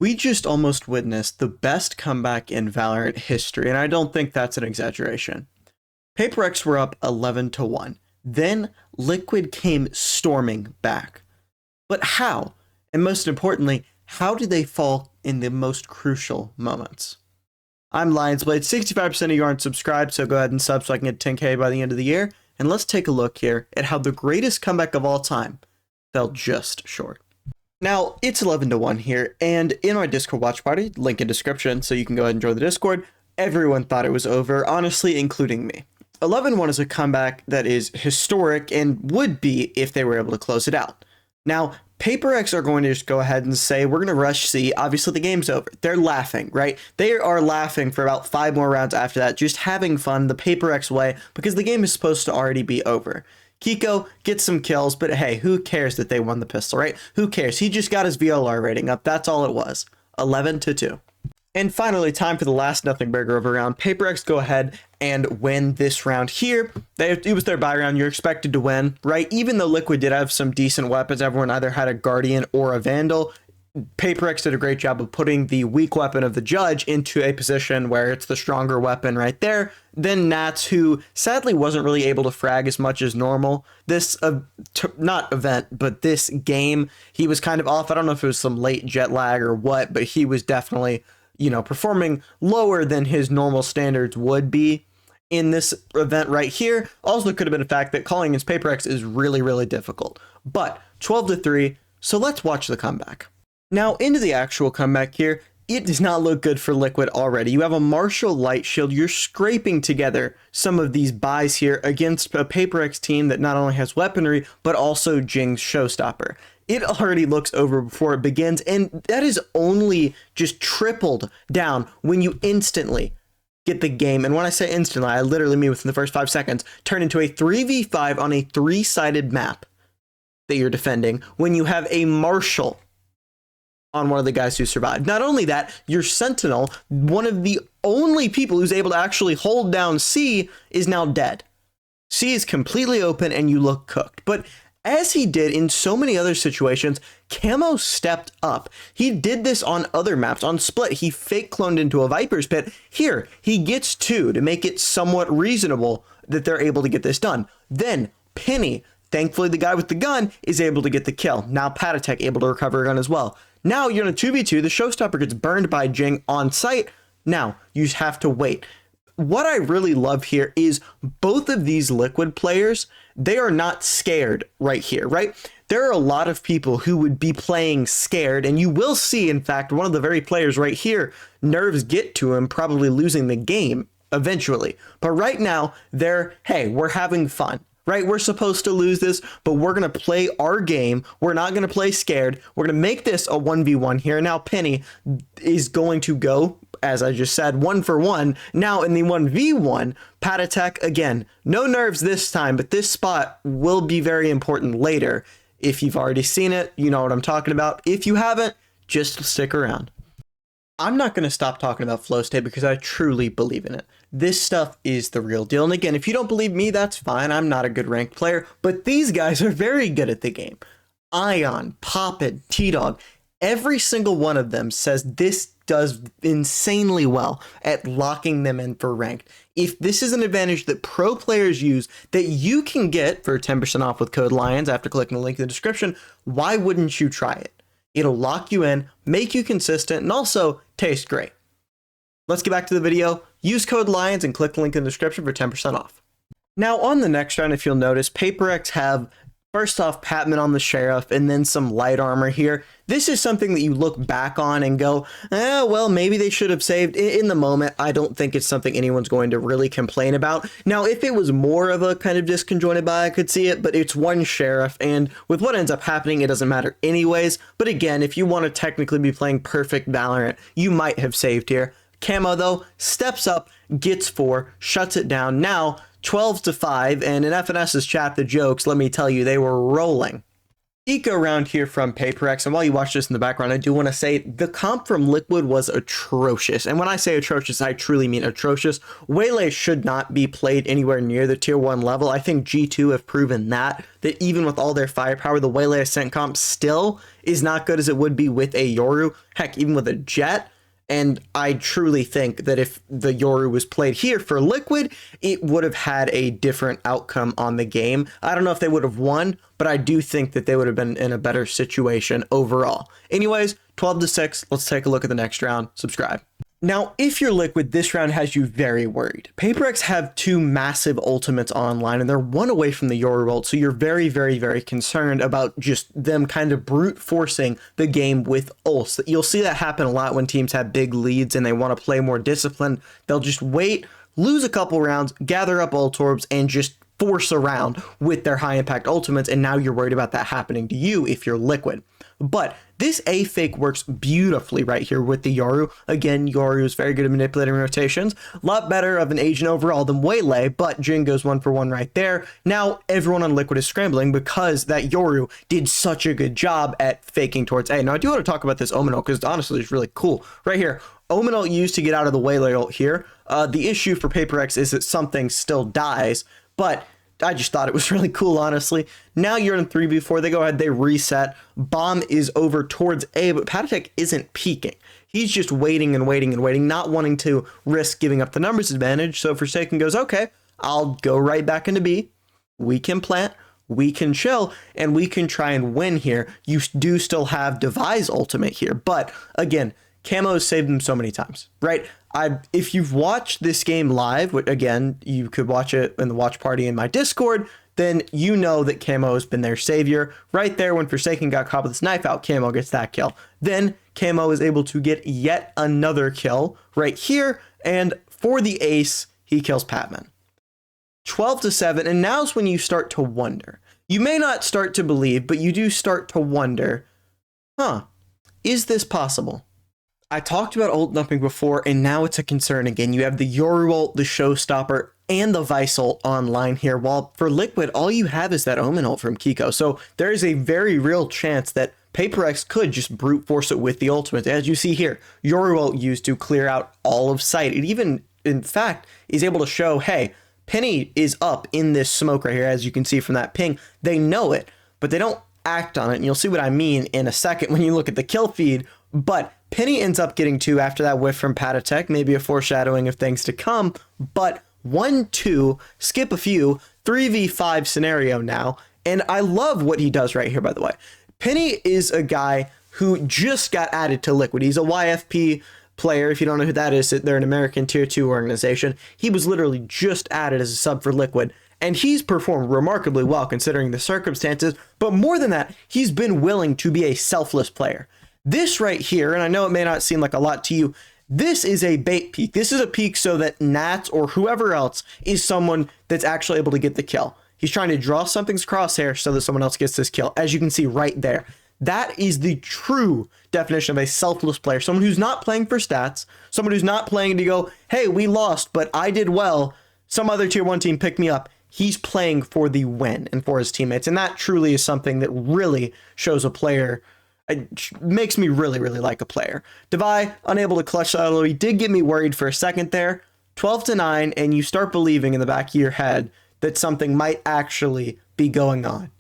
We just almost witnessed the best comeback in Valorant history, and I don't think that's an exaggeration. PaperX were up 11-1. Then Liquid came storming back. But how? And most importantly, how did they fall in the most crucial moments? I'm Lionzblade. 65% of you aren't subscribed, so go ahead and sub so I can get 10K by the end of the year. And let's take a look here at how the greatest comeback of all time fell just short. Now, it's 11-1 here, and in my Discord watch party, link in description so you can go ahead and join the Discord, everyone thought it was over, honestly, including me. 11-1 is a comeback that is historic and would be if they were able to close it out. Now, PaperX are going to just go ahead and say, we're going to rush C. Obviously, the game's over. They're laughing, right? They are laughing for about 5 more rounds after that, just having fun the PaperX way, because the game is supposed to already be over. Kiko gets some kills, but hey, who cares that they won the pistol, right? Who cares? He just got his VLR rating up. That's all it was. 11-2. And finally, time for the last nothing burger of a round. PaperX go ahead and win this round here. It was their buy round. You're expected to win, right? Even though Liquid did have some decent weapons, everyone either had a Guardian or a Vandal. PaperX did a great job of putting the weak weapon of the Judge into a position where it's the stronger weapon right there. Then Nats, who sadly wasn't really able to frag as much as normal. This, not event, but this game, he was kind of off. I don't know if it was some late jet lag or what, but he was definitely, performing lower than his normal standards would be in this event right here. Also could have been a fact that calling against PaperX is really, really difficult. But 12-3, so let's watch the comeback. Now, into the actual comeback here, it does not look good for Liquid already. You have a Marshall Light Shield. You're scraping together some of these buys here against a PaperX team that not only has weaponry, but also Jing's Showstopper. It already looks over before it begins, and that is only just tripled down when you instantly get the game. And when I say instantly, I literally mean within the first 5 seconds, turn into a 3v5 on a 3-sided map that you're defending when you have a Marshall on one of the guys who survived. Not only that, your Sentinel, one of the only people who's able to actually hold down C, is now dead. C is completely open and you look cooked. But as he did in so many other situations, Camo stepped up. He did this on other maps. On Split, he fake cloned into a Viper's Pit. Here, he gets 2 to make it somewhat reasonable that they're able to get this done. Then, Penny, thankfully the guy with the gun, is able to get the kill. Now Patatek able to recover a gun as well. Now you're in a 2v2, the Showstopper gets burned by Jing on site. Now you just have to wait. What I really love here is both of these Liquid players, they are not scared right here, right? There are a lot of people who would be playing scared, and you will see, in fact, one of the very players right here, nerves get to him, probably losing the game eventually. But right now, they're, hey, we're having fun. Right? We're supposed to lose this, but we're going to play our game. We're not going to play scared. We're going to make this a 1v1 here. Now Penny is going to go, as I just said, 1-for-1. Now in the 1v1, Patatek, again, no nerves this time, but this spot will be very important later. If you've already seen it, you know what I'm talking about. If you haven't, just stick around. I'm not going to stop talking about flow state because I truly believe in it. This stuff is the real deal. And again, if you don't believe me, that's fine. I'm not a good ranked player, but these guys are very good at the game. Ion, Poppin, T-Dog, every single one of them says this does insanely well at locking them in for ranked. If this is an advantage that pro players use that you can get for 10% off with code LIONS after clicking the link in the description, why wouldn't you try it? It'll lock you in, make you consistent, and also taste great. Let's get back to the video. Use code LIONS and click the link in the description for 10% off. Now on the next round, if you'll notice, PaperX have first off Patman on the Sheriff and then some light armor here. This is something that you look back on and go, well, maybe they should have saved. In the moment, I don't think it's something anyone's going to really complain about. Now, if it was more of a kind of disconjointed buy, I could see it, but it's one Sheriff, and with what ends up happening, it doesn't matter anyways. But again, if you want to technically be playing perfect Valorant, you might have saved here. Camo, though, steps up, gets 4, shuts it down. Now, 12-5, and in FNS's chat, the jokes, let me tell you, they were rolling. Eco round here from PaperX, and while you watch this in the background, I do want to say the comp from Liquid was atrocious. And when I say atrocious, I truly mean atrocious. Waylay should not be played anywhere near the tier 1 level. I think G2 have proven that even with all their firepower, the Waylay Ascent comp still is not good as it would be with a Yoru. Heck, even with a Jet. And I truly think that if the Yoru was played here for Liquid, it would have had a different outcome on the game. I don't know if they would have won, but I do think that they would have been in a better situation overall. Anyways, 12-6. Let's take a look at the next round. Subscribe. Now, if you're Liquid, this round has you very worried. PaperX have 2 massive ultimates online, and they're 1 away from the Yoru ult, so you're very, very, very concerned about just them kind of brute forcing the game with ults. You'll see that happen a lot when teams have big leads and they want to play more disciplined. They'll just wait, lose a couple rounds, gather up ult orbs, and just force around with their high impact ultimates, and now you're worried about that happening to you if you're Liquid. But this A fake works beautifully right here with the Yoru. Again, Yoru is very good at manipulating rotations. A lot better of an agent overall than Waylay, but Jin goes 1 for 1 right there. Now everyone on Liquid is scrambling because that Yoru did such a good job at faking towards A. Now I do want to talk about this Omen ult because honestly it's really cool. Right here, Omen ult used to get out of the Waylay ult here. The issue for PaperX is that something still dies, but I just thought it was really cool, honestly. Now you're in 3v4. They go ahead, they reset. Bomb is over towards A, but Patatek isn't peeking. He's just waiting and waiting and waiting, not wanting to risk giving up the numbers advantage. So Forsaken goes, okay, I'll go right back into B. We can plant, we can chill, and we can try and win here. You do still have Devi's ultimate here, but again, Camo has saved them so many times, right? If you've watched this game live, which again, you could watch it in the watch party in my Discord, then you know that Camo has been their savior. Right there when Forsaken got caught with his knife out, Camo gets that kill. Then Camo is able to get yet another kill right here, and for the ace, he kills Patman. 12-7, and now's when you start to wonder. You may not start to believe, but you do start to wonder, is this possible? I talked about ult dumping before, and now it's a concern again. You have the Yoru ult, the Showstopper, and the Vice ult online here, while for Liquid, all you have is that Omen ult from Kiko. So there is a very real chance that PaperX could just brute force it with the ultimate. As you see here, Yoru ult used to clear out all of sight. It even, in fact, is able to show, hey, Penny is up in this smoke right here, as you can see from that ping. They know it, but they don't act on it, and you'll see what I mean in a second when you look at the kill feed, but Penny ends up getting 2 after that whiff from Patatek, maybe a foreshadowing of things to come, but 1-2, skip a few, 3v5 scenario now, and I love what he does right here, by the way. Penny is a guy who just got added to Liquid. He's a YFP player. If you don't know who that is, they're an American tier 2 organization. He was literally just added as a sub for Liquid, and he's performed remarkably well considering the circumstances, but more than that, he's been willing to be a selfless player. This right here, and I know it may not seem like a lot to you, this is a bait peek. This is a peek so that Nats or whoever else is someone that's actually able to get the kill. He's trying to draw something's crosshair so that someone else gets this kill, as you can see right there. That is the true definition of a selfless player. Someone who's not playing for stats, someone who's not playing to go, hey, we lost, but I did well. Some other tier 1 team picked me up. He's playing for the win and for his teammates. And that truly is something that really shows a player. It makes me really, really like a player. Devi, unable to clutch that, although he did get me worried for a second there. 12-9, and you start believing in the back of your head that something might actually be going on,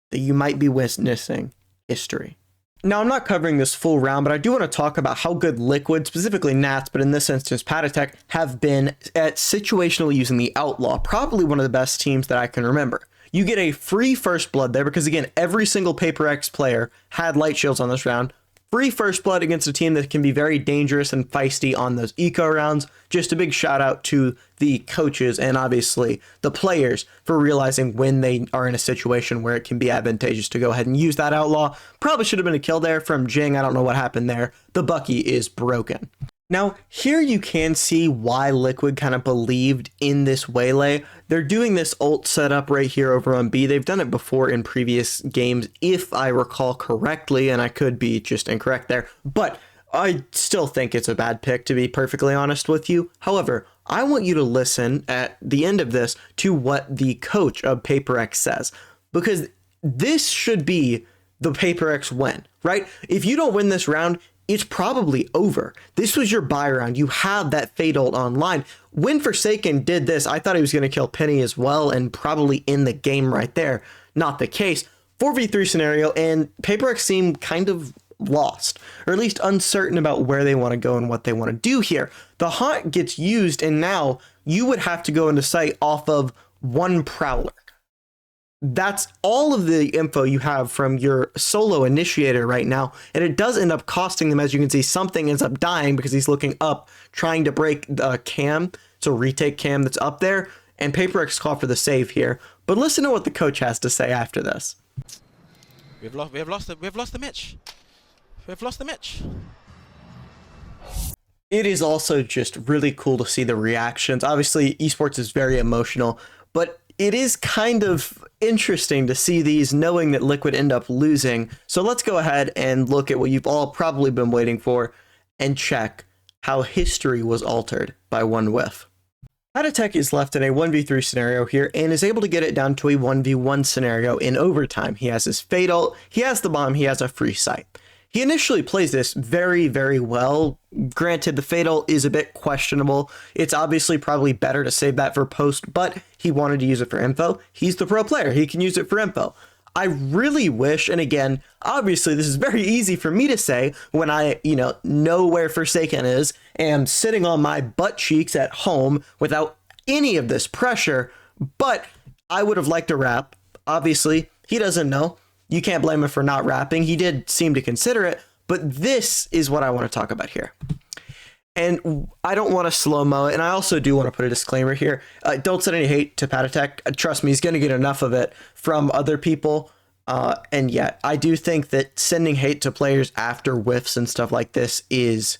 that you might be witnessing history. Now, I'm not covering this full round, but I do want to talk about how good Liquid, specifically Nats, but in this instance, Patatek, have been at situationally using the Outlaw, probably one of the best teams that I can remember. You get a free first blood there because, again, every single PaperX player had light shields on this round. Free first blood against a team that can be very dangerous and feisty on those eco rounds. Just a big shout out to the coaches and obviously the players for realizing when they are in a situation where it can be advantageous to go ahead and use that Outlaw. Probably should have been a kill there from Jing. I don't know what happened there. The Bucky is broken. Now, here you can see why Liquid kind of believed in this Waylay. They're doing this ult setup right here over on B. They've done it before in previous games, if I recall correctly, and I could be just incorrect there, but I still think it's a bad pick, to be perfectly honest with you. However, I want you to listen at the end of this to what the coach of PaperX says, because this should be the Paper X win, right? If you don't win this round, it's probably over. This was your buy round. You have that Fate ult online. When Forsaken did this, I thought he was going to kill Penny as well and probably end the game right there. Not the case. 4v3 scenario, and Paper X seemed kind of lost, or at least uncertain about where they want to go and what they want to do here. The Haunt gets used, and now you would have to go into sight off of one Prowler. That's all of the info you have from your solo initiator right now, and it does end up costing them. As you can see, something ends up dying because he's looking up, trying to break the cam, so retake cam that's up there, and Paper X call for the save here. But listen to what the coach has to say after this. We've lost the match. We've lost the match. It is also just really cool to see the reactions. Obviously, esports is very emotional, but it is kind of interesting to see these knowing that Liquid end up losing. So let's go ahead and look at what you've all probably been waiting for and check how history was altered by one whiff. Patatech is left in a 1v3 scenario here and is able to get it down to a 1v1 scenario in overtime. He has his Fate ult, he has the bomb, he has a free sight. He initially plays this very, very well. Granted, the Fate ult is a bit questionable. It's obviously probably better to save that for post, but he wanted to use it for info. He's the pro player. He can use it for info. I really wish, and again, obviously this is very easy for me to say when I, know where Forsaken is and am sitting on my butt cheeks at home without any of this pressure, but I would have liked to rap. Obviously, he doesn't know. You can't blame him for not rapping. He did seem to consider it, but this is what I want to talk about here. And I don't want to slow-mo it, and I also do want to put a disclaimer here. Don't send any hate to Patatech. Trust me, he's going to get enough of it from other people. And yet, I do think that sending hate to players after whiffs and stuff like this is,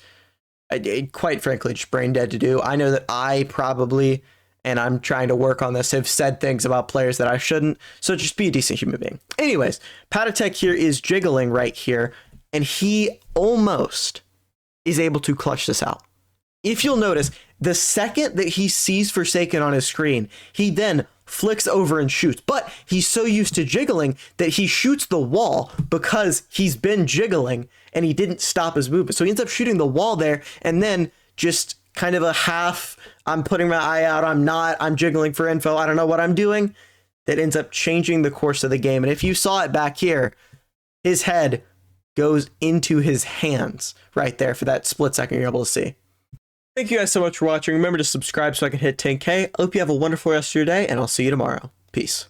quite frankly, just brain dead to do. I know that I probably, and I'm trying to work on this, have said things about players that I shouldn't, so just be a decent human being. Anyways, Patatech here is jiggling right here, and he almost is able to clutch this out. If you'll notice, the second that he sees Forsaken on his screen, he then flicks over and shoots, but he's so used to jiggling that he shoots the wall because he's been jiggling and he didn't stop his movement. So he ends up shooting the wall there, and then just kind of a half, I'm putting my eye out, I'm jiggling for info, I don't know what I'm doing, that ends up changing the course of the game. And if you saw it back here, his head goes into his hands right there for that split second you're able to see. Thank you guys so much for watching. Remember to subscribe so I can hit 10K. I hope you have a wonderful rest of your day, and I'll see you tomorrow. Peace.